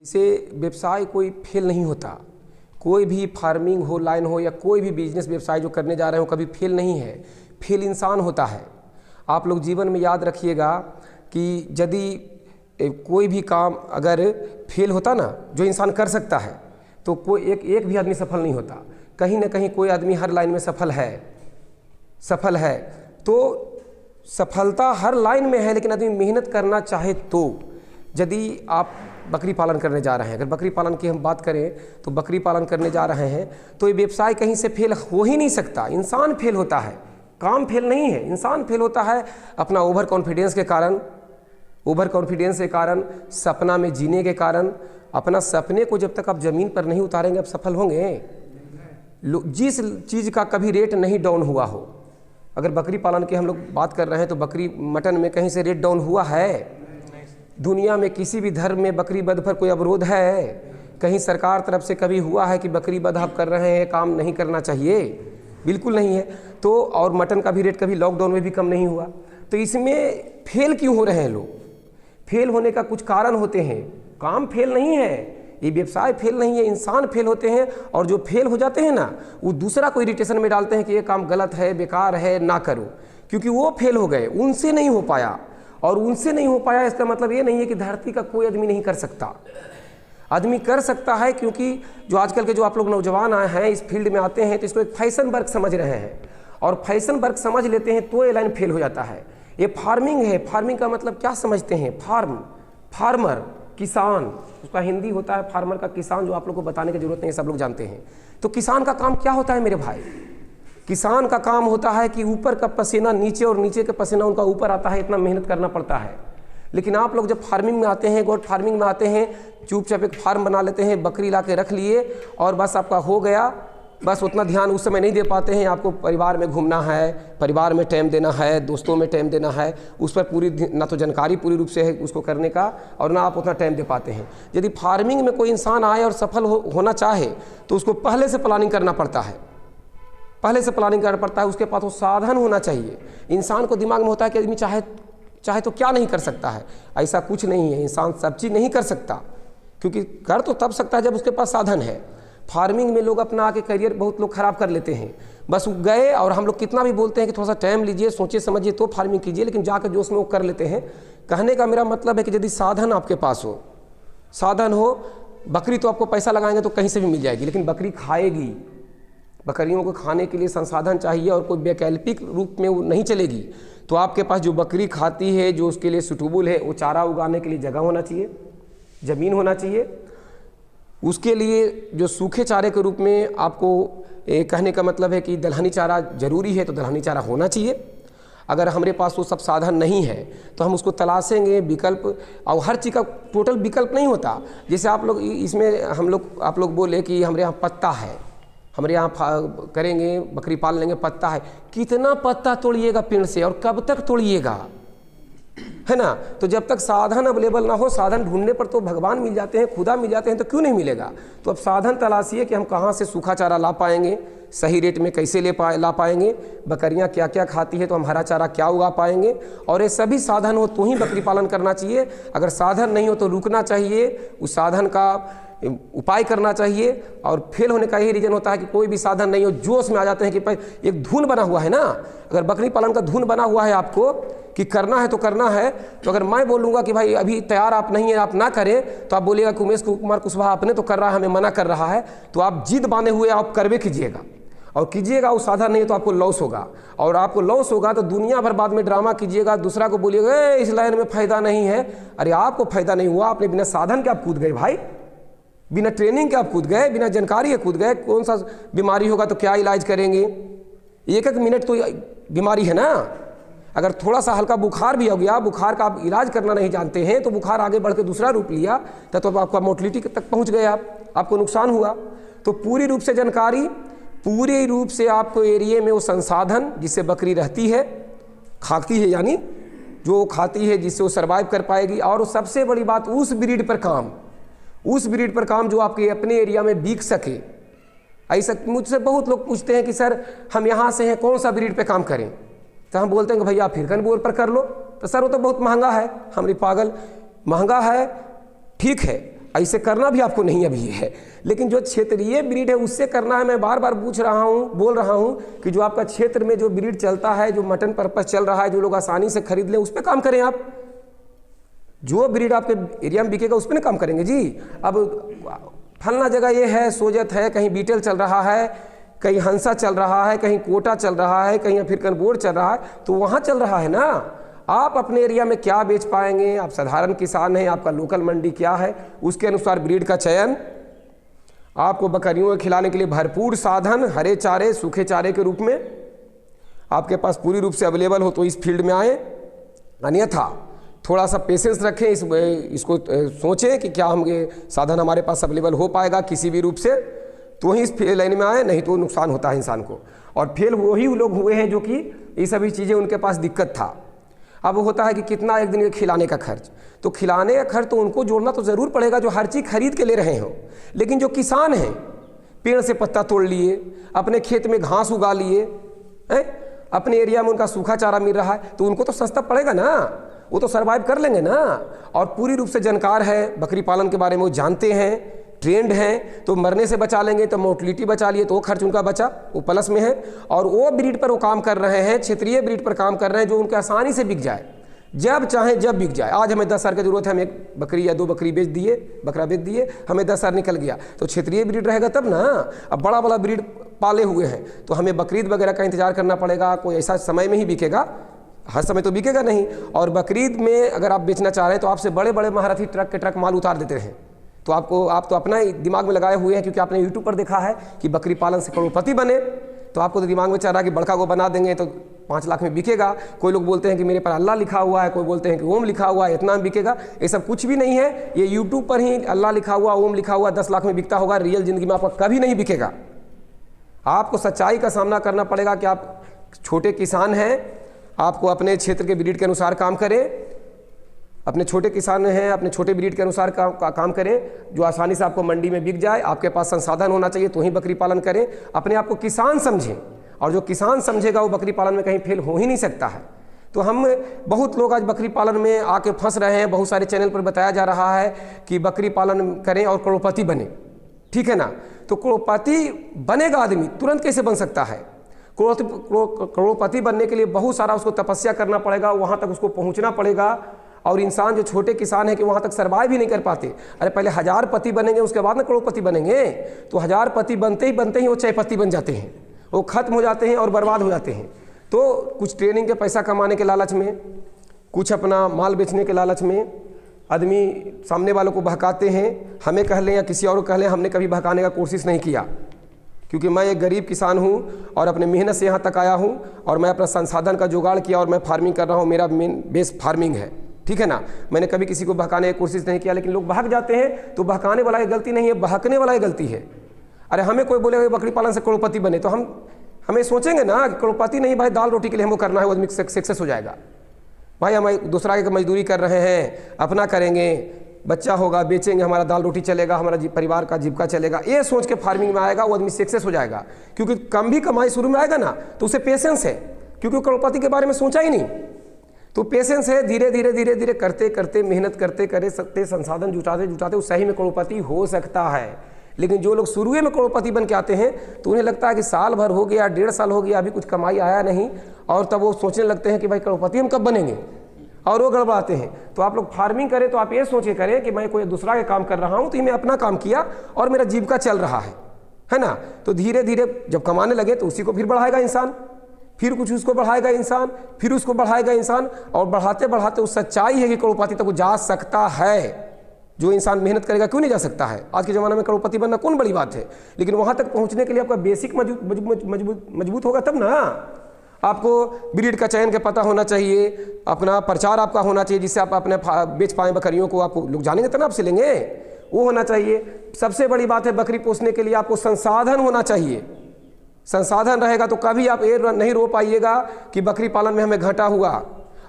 इसे व्यवसाय कोई फेल नहीं होता। कोई भी फार्मिंग हो, लाइन हो या कोई भी बिजनेस व्यवसाय जो करने जा रहे हो कभी फेल नहीं है। फेल इंसान होता है। आप लोग जीवन में याद रखिएगा कि यदि कोई भी काम अगर फेल होता ना, जो इंसान कर सकता है, तो कोई एक भी आदमी सफल नहीं होता। कहीं ना कहीं कोई आदमी हर लाइन में सफल है। तो सफलता हर लाइन में है, लेकिन आदमी मेहनत करना चाहे तो। यदि आप बकरी पालन करने जा रहे हैं, अगर बकरी पालन की हम बात करें तो बकरी पालन करने जा रहे हैं तो ये व्यवसाय कहीं से फेल हो ही नहीं सकता। इंसान फेल होता है, काम फेल नहीं है। इंसान फेल होता है अपना ओवर कॉन्फिडेंस के कारण, सपना में जीने के कारण। अपना सपने को जब तक आप ज़मीन पर नहीं उतारेंगे आप सफल होंगे। जिस चीज़ का कभी रेट नहीं डाउन हुआ हो, अगर बकरी पालन की हम लोग बात कर रहे हैं तो बकरी मटन में कहीं से रेट डाउन हुआ है? दुनिया में किसी भी धर्म में बकरी वध पर कोई अवरोध है? कहीं सरकार तरफ से कभी हुआ है कि बकरी वध आप कर रहे हैं, काम नहीं करना चाहिए? बिल्कुल नहीं है। तो और मटन का भी रेट कभी लॉकडाउन में भी कम नहीं हुआ। तो इसमें फेल क्यों हो रहे हैं लोग? फेल होने का कुछ कारण होते हैं। काम फेल नहीं है, ये व्यवसाय फेल नहीं है, इंसान फेल होते हैं। और जो फेल हो जाते हैं ना, वो दूसरा को इरिटेशन में डालते हैं कि ये काम गलत है, बेकार है, ना करो। क्योंकि वो फेल हो गए, उनसे नहीं हो पाया। और उनसे नहीं हो पाया इसका मतलब ये नहीं है कि धरती का कोई आदमी नहीं कर सकता। आदमी कर सकता है, क्योंकि जो आजकल के जो आप लोग नौजवान आए हैं इस फील्ड में आते हैं तो इसको एक फैशन वर्क समझ रहे हैं, और फैशन वर्क समझ लेते हैं तो ये लाइन फेल हो जाता है। ये फार्मिंग है। फार्मिंग का मतलब क्या समझते हैं? फार्मर, किसान, उसका हिंदी होता है फार्मर का किसान, जो आप लोग को बताने की जरूरत नहीं है, सब लोग जानते हैं। तो किसान का काम क्या होता है मेरे भाई? किसान का काम होता है कि ऊपर का पसीना नीचे और नीचे का पसीना उनका ऊपर आता है, इतना मेहनत करना पड़ता है। लेकिन आप लोग जब फार्मिंग में आते हैं, गोट फार्मिंग में आते हैं, चुपचाप एक फार्म बना लेते हैं, बकरी ला के रख लिए और बस आपका हो गया। बस उतना ध्यान उस समय नहीं दे पाते हैं। आपको परिवार में घूमना है, परिवार में टाइम देना है, दोस्तों में टाइम देना है, उस पर पूरी ना तो जानकारी पूरी रूप से है उसको करने का, और ना आप उतना टाइम दे पाते हैं। यदि फार्मिंग में कोई इंसान आए और सफल होना चाहे तो उसको पहले से प्लानिंग करना पड़ता है। उसके पास वो साधन होना चाहिए। इंसान को दिमाग में होता है कि आदमी चाहे तो क्या नहीं कर सकता है। ऐसा कुछ नहीं है, इंसान सब चीज़ नहीं कर सकता, क्योंकि कर तो तब सकता है जब उसके पास साधन है। फार्मिंग में लोग अपना आके करियर बहुत लोग ख़राब कर लेते हैं। बस गए, और हम लोग कितना भी बोलते हैं कि थोड़ा सा टाइम लीजिए, सोचिए समझिए तो फार्मिंग कीजिए, लेकिन जाकर जोश में वो कर लेते हैं। कहने का मेरा मतलब है कि यदि साधन आपके पास हो, बकरी तो आपको पैसा लगाएंगे तो कहीं से भी मिल जाएगी, लेकिन बकरी खाएगी। बकरियों को खाने के लिए संसाधन चाहिए, और कोई वैकल्पिक रूप में वो नहीं चलेगी। तो आपके पास जो बकरी खाती है, जो उसके लिए सूटेबल है, वो चारा उगाने के लिए जगह होना चाहिए, ज़मीन होना चाहिए। उसके लिए जो सूखे चारे के रूप में आपको कहने का मतलब है कि दलहनी चारा जरूरी है, तो दलहनी चारा होना चाहिए। अगर हमारे पास वो सब साधन नहीं है तो हम उसको तलाशेंगे विकल्प, और हर चीज़ का टोटल विकल्प नहीं होता। जैसे आप लोग इसमें आप लोग बोले कि हमारे यहाँ पत्ता है, हमारे यहाँ करेंगे बकरी पाल लेंगे, पत्ता है। कितना पत्ता तोड़िएगा पेड़ से, और कब तक तोड़िएगा, है ना? तो जब तक साधन अवेलेबल ना हो, साधन ढूंढने पर तो भगवान मिल जाते हैं, खुदा मिल जाते हैं, तो क्यों नहीं मिलेगा? तो अब साधन तलाशिए कि हम कहाँ से सूखा चारा ला पाएंगे, सही रेट में कैसे ला पाएंगे, बकरियाँ क्या क्या खाती है तो हम हरा चारा क्या उगा पाएंगे। और ये सभी साधन हो तो ही बकरी पालन करना चाहिए। अगर साधन नहीं हो तो रुकना चाहिए, उस साधन का उपाय करना चाहिए। और फेल होने का यही रीज़न होता है कि कोई भी साधन नहीं हो, जोश में आ जाते हैं कि एक धुन बना हुआ है ना। अगर बकरी पालन का धुन बना हुआ है आपको कि करना है तो करना है, तो अगर मैं बोलूँगा कि भाई अभी तैयार आप नहीं है, आप ना करें, तो आप बोलिएगा कि उमेश कुमार कुशवाहा अपने तो कर रहा है, हमें मना कर रहा है। तो आप जिद बांधे हुए आप करवे कीजिएगा, और कीजिएगा, वो साधन नहीं है तो आपको लॉस होगा। और आपको लॉस होगा तो दुनिया भर बाद में ड्रामा कीजिएगा, दूसरा को बोलिएगा इस लाइन में फ़ायदा नहीं है। अरे आपको फ़ायदा नहीं हुआ, आपने बिना साधन के आप कूद गए भाई, बिना ट्रेनिंग के आप कूद गए, बिना जानकारी के कूद गए। कौन सा बीमारी होगा तो क्या इलाज करेंगे? एक मिनट तो बीमारी है ना। अगर थोड़ा सा हल्का बुखार भी हो गया, बुखार का आप इलाज करना नहीं जानते हैं, तो बुखार आगे बढ़ के दूसरा रूप लिया तो आपका मोर्टलिटी तक पहुंच गए, आपको नुकसान हुआ। तो पूरी रूप से जानकारी, पूरे रूप से आपको एरिए में वो संसाधन जिससे बकरी रहती है, खाती है, यानी जो खाती है जिससे वो सर्वाइव कर पाएगी। और सबसे बड़ी बात उस ब्रीड पर काम जो आपके अपने एरिया में बिक सके। ऐसा मुझसे बहुत लोग पूछते हैं कि सर हम यहाँ से हैं, कौन सा ब्रीड पे काम करें? तो हम बोलते हैं कि भैया आप फिरकन बोर पर कर लो। तो सर वो तो बहुत महंगा है। हमारी पागल, महंगा है, ठीक है, ऐसे करना भी आपको नहीं अभी है, लेकिन जो क्षेत्रीय ब्रीड है उससे करना है। मैं बार बार बोल रहा हूँ कि जो आपका क्षेत्र में जो ब्रीड चलता है, जो मटन पर्पस चल रहा है, जो लोग आसानी से खरीद लें, उस पर काम करें आप। जो ब्रीड आपके एरिया में बिकेगा उस पर ना काम करेंगे जी। अब फलना जगह ये है, सोजत है, कहीं बीटल चल रहा है, कहीं हंसा चल रहा है, कहीं कोटा चल रहा है, कहीं अफ्रीकन बोर्ड चल रहा है, तो वहाँ चल रहा है ना। आप अपने एरिया में क्या बेच पाएंगे? आप साधारण किसान हैं, आपका लोकल मंडी क्या है, उसके अनुसार ब्रीड का चयन। आपको बकरियों को खिलाने के लिए भरपूर साधन, हरे चारे, सूखे चारे के रूप में आपके पास पूरी रूप से अवेलेबल हो तो इस फील्ड में आए। अन्यथा थोड़ा सा पेशेंस रखें, इसको सोचें कि क्या हम ये साधन हमारे पास अवेलेबल हो पाएगा किसी भी रूप से, तो ही इस लाइन में आए, नहीं तो नुकसान होता है इंसान को। और फेल वही लोग हुए हैं जो कि ये सभी चीज़ें उनके पास दिक्कत था। अब होता है कि कितना एक दिन के खिलाने का खर्च, तो खिलाने का खर्च तो उनको जोड़ना तो ज़रूर पड़ेगा जो हर चीज़ खरीद के ले रहे हो। लेकिन जो किसान हैं, पेड़ से पत्ता तोड़ लिए, अपने खेत में घास उगा लिए, अपने एरिया में उनका सूखा चारा मिल रहा है, तो उनको तो सस्ता पड़ेगा ना, वो तो सर्वाइव कर लेंगे ना। और पूरी रूप से जानकार है, बकरी पालन के बारे में वो जानते हैं, ट्रेंड हैं, तो मरने से बचा लेंगे, तो मोर्टलिटी बचा लिए, तो वो खर्च उनका बचा, वो प्लस में है। और वो ब्रीड पर वो काम कर रहे हैं, क्षेत्रीय ब्रीड पर काम कर रहे हैं जो उनके आसानी से बिक जाए, जब चाहे जब बिक जाए। आज हमें 10 साल की जरूरत है, हम एक बकरी या 2 बकरी बेच दिए, बकरा बेच दिए, हमें 10 साल निकल गया, तो क्षेत्रीय ब्रीड रहेगा तब ना। अब बड़ा बड़ा ब्रीड पाले हुए हैं तो हमें बकरीद वगैरह का इंतजार करना पड़ेगा, कोई ऐसा समय में ही बिकेगा, हर समय तो बिकेगा नहीं। और बकरीद में अगर आप बेचना चाह रहे हैं तो आपसे बड़े बड़े महारथी ट्रक के ट्रक माल उतार देते हैं, तो आप तो अपना ही दिमाग में लगाए हुए हैं, क्योंकि आपने यूट्यूब पर देखा है कि बकरी पालन से करोड़पति बने, तो आपको तो दिमाग में चल रहा है कि बड़का को बना देंगे तो 5 लाख में बिकेगा। कोई लोग बोलते हैं कि मेरे पर अल्लाह लिखा हुआ है, कोई बोलते हैं कि ओम लिखा हुआ है, इतना में बिकेगा। ये सब कुछ भी नहीं है, ये यूट्यूब पर ही अल्लाह लिखा हुआ, ओम लिखा हुआ 10 लाख में बिकता होगा, रियल जिंदगी में आपका कभी नहीं बिकेगा। आपको सच्चाई का सामना करना पड़ेगा कि आप छोटे किसान हैं, आपको अपने क्षेत्र के ब्रीड के अनुसार काम करें, अपने छोटे किसान हैं, अपने छोटे ब्रीड के अनुसार काम करें, जो आसानी से आपको मंडी में बिक जाए। आपके पास संसाधन होना चाहिए तो ही बकरी पालन करें। अपने आप को किसान समझें, और जो किसान समझेगा वो बकरी पालन में कहीं फेल हो ही नहीं सकता है। तो हम बहुत लोग आज बकरी पालन में आके फंस रहे हैं। बहुत सारे चैनल पर बताया जा रहा है कि बकरी पालन करें और करोड़पति बने, ठीक है ना। तो करोड़पति बनेगा आदमी, तुरंत कैसे बन सकता है? करोड़पति बनने के लिए बहुत सारा उसको तपस्या करना पड़ेगा, वहाँ तक उसको पहुँचना पड़ेगा। और इंसान जो छोटे किसान हैं कि वहाँ तक सर्वाइव भी नहीं कर पाते। अरे पहले 1000 पति बनेंगे, उसके बाद ना करोड़पति बनेंगे। तो 1000 पति बनते ही वो 6 पति बन जाते हैं, वो खत्म हो जाते हैं और बर्बाद हो जाते हैं। तो कुछ ट्रेनिंग के पैसा कमाने के लालच में, कुछ अपना माल बेचने के लालच में आदमी सामने वालों को बहकाते हैं। हमें कह लें या किसी और को कह लें, हमने कभी बहकाने का कोशिश नहीं किया, क्योंकि मैं एक गरीब किसान हूँ और अपने मेहनत से यहाँ तक आया हूँ, और मैं अपना संसाधन का जुगाड़ किया और मैं फार्मिंग कर रहा हूँ। मेरा मेन बेस फार्मिंग है, ठीक है ना। मैंने कभी किसी को बहकाने की कोशिश नहीं किया, लेकिन लोग बहक जाते हैं। तो बहकाने वाला की गलती नहीं है, बहकने वाला की गलती है। अरे हमें कोई बोलेगा बकरी पालन से करोड़पति बने, तो हमें सोचेंगे ना कि करोड़पति नहीं भाई, दाल रोटी के लिए हमको करना है, वो आदमी सक्सेस हो जाएगा। भाई हम दूसरा के मजदूरी कर रहे हैं, अपना करेंगे, बच्चा होगा, बेचेंगे, हमारा दाल रोटी चलेगा, हमारा परिवार का जीविका चलेगा, ये सोच के फार्मिंग में आएगा, वो आदमी सक्सेस हो जाएगा। क्योंकि कम भी कमाई शुरू में आएगा ना तो उसे पेशेंस है, क्योंकि करोड़पति के बारे में सोचा ही नहीं। तो पेशेंस है, धीरे धीरे करते करते, मेहनत करते सकते, संसाधन जुटाते वो सही में करोड़पति हो सकता है। लेकिन जो लोग शुरू में करोड़पति बन के आते हैं तो उन्हें लगता है कि साल भर हो गया, 1.5 साल हो गया, अभी कुछ कमाई आया नहीं, और तब वो सोचने लगते हैं कि भाई करोड़पति हम कब बनेंगे, और वो गड़बड़ाते हैं। तो आप लोग फार्मिंग करें तो आप ये सोच के करें कि मैं कोई दूसरा के काम कर रहा हूँ, तो ये मैं अपना काम किया और मेरा जीविका चल रहा है ना। तो धीरे धीरे जब कमाने लगे तो उसी को फिर बढ़ाएगा इंसान, फिर कुछ उसको बढ़ाएगा इंसान, फिर उसको बढ़ाएगा इंसान, और बढ़ाते बढ़ाते उस सच्चाई है कि करोड़पति तक जा सकता है। जो इंसान मेहनत करेगा क्यों नहीं जा सकता है? आज के ज़माने में करोड़पति बनना कौन बड़ी बात है, लेकिन वहाँ तक पहुँचने के लिए आपका बेसिक मजबूत होगा तब ना। आपको ब्रीड का चयन का पता होना चाहिए, अपना प्रचार आपका होना चाहिए, जिससे आप अपने बेच पाएँ बकरियों को, आपको लोग जानेंगे तब आपसे लेंगे, वो होना चाहिए। सबसे बड़ी बात है बकरी पोसने के लिए आपको संसाधन होना चाहिए। संसाधन रहेगा तो कभी आप ये नहीं रो पाइएगा कि बकरी पालन में हमें घाटा हुआ।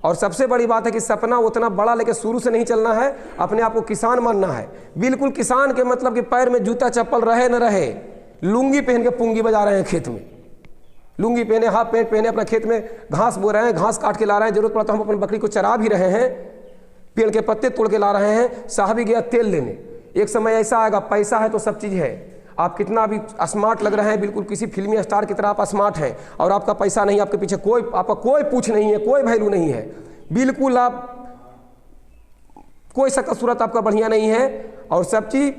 और सबसे बड़ी बात है कि सपना उतना बड़ा लेके शुरू से नहीं चलना है, अपने आप को किसान मानना है। बिल्कुल किसान के मतलब कि पैर में जूता चप्पल रहे न रहे, लुंगी पहन के पुंगी बजा रहे हैं खेत में, लुंगी पहने, हाफ पैंट पहने, अपना खेत में घास बो रहे हैं, घास काट के ला रहे हैं, जरूरत पड़ा तो हम अपनी बकरी को चरा भी रहे हैं, पेड़ के पत्ते तोड़ के ला रहे हैं। साहब गया तेल लेने, एक समय ऐसा आएगा, पैसा है तो सब चीज़ है। आप कितना भी स्मार्ट लग रहे हैं, बिल्कुल किसी फिल्मी स्टार की तरह आप स्मार्ट हैं, और आपका पैसा नहीं, आपके पीछे आपका कोई पूछ नहीं है, कोई वैल्यू नहीं है, बिल्कुल आप कोई शक्ल सूरत आपका बढ़िया नहीं है, और सब चीज़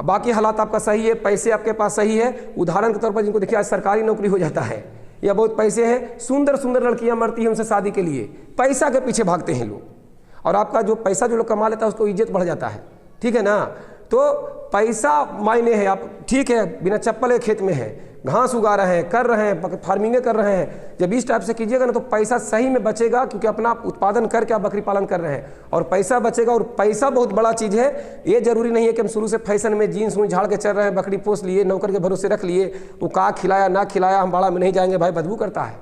बाकी हालात आपका सही है, पैसे आपके पास सही है। उदाहरण के तौर पर जिनको देखिए आज सरकारी नौकरी हो जाता है या बहुत पैसे हैं, सुंदर सुंदर लड़कियां मरती हैं उनसे शादी के लिए, पैसा के पीछे भागते हैं लोग, और आपका जो पैसा जो लोग कमा लेता है उसको इज्जत बढ़ जाता है, ठीक है ना। तो पैसा मायने है, आप ठीक है बिना चप्पल के खेत में है, घास उगा रहे हैं, कर रहे हैं, फार्मिंग कर रहे हैं, जब इस टाइप से कीजिएगा ना तो पैसा सही में बचेगा, क्योंकि अपना उत्पादन करके आप बकरी पालन कर रहे हैं और पैसा बचेगा। और पैसा बहुत बड़ा चीज़ है, ये जरूरी नहीं है कि हम शुरू से फैशन में जीन्स ऊँस झाड़ के चल रहे हैं, बकरी पोस लिए, नौकर के भरोसे रख लिए, वो का खिलाया ना खिलाया, हम बाड़ा में नहीं जाएंगे भाई, बदबू करता है,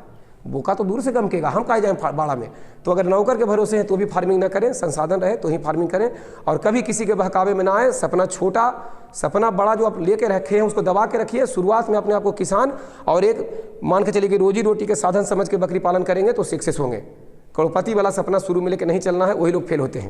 बोका तो दूर से गमकेगा, हम कहाँ जाएँ बाड़ा में। तो अगर नौकर के भरोसे हैं तो भी फार्मिंग ना करें, संसाधन रहे तो ही फार्मिंग करें, और कभी किसी के बहकावे में ना आए। सपना छोटा, सपना बड़ा जो आप लेके रखे हैं उसको दबा के रखिए। शुरुआत में अपने आप को किसान और एक मान के चलिए कि रोजी रोटी के साधन समझ के बकरी पालन करेंगे तो सक्सेस होंगे। करोड़पति वाला सपना शुरू में लेके नहीं चलना है, वही लोग फेल होते हैं।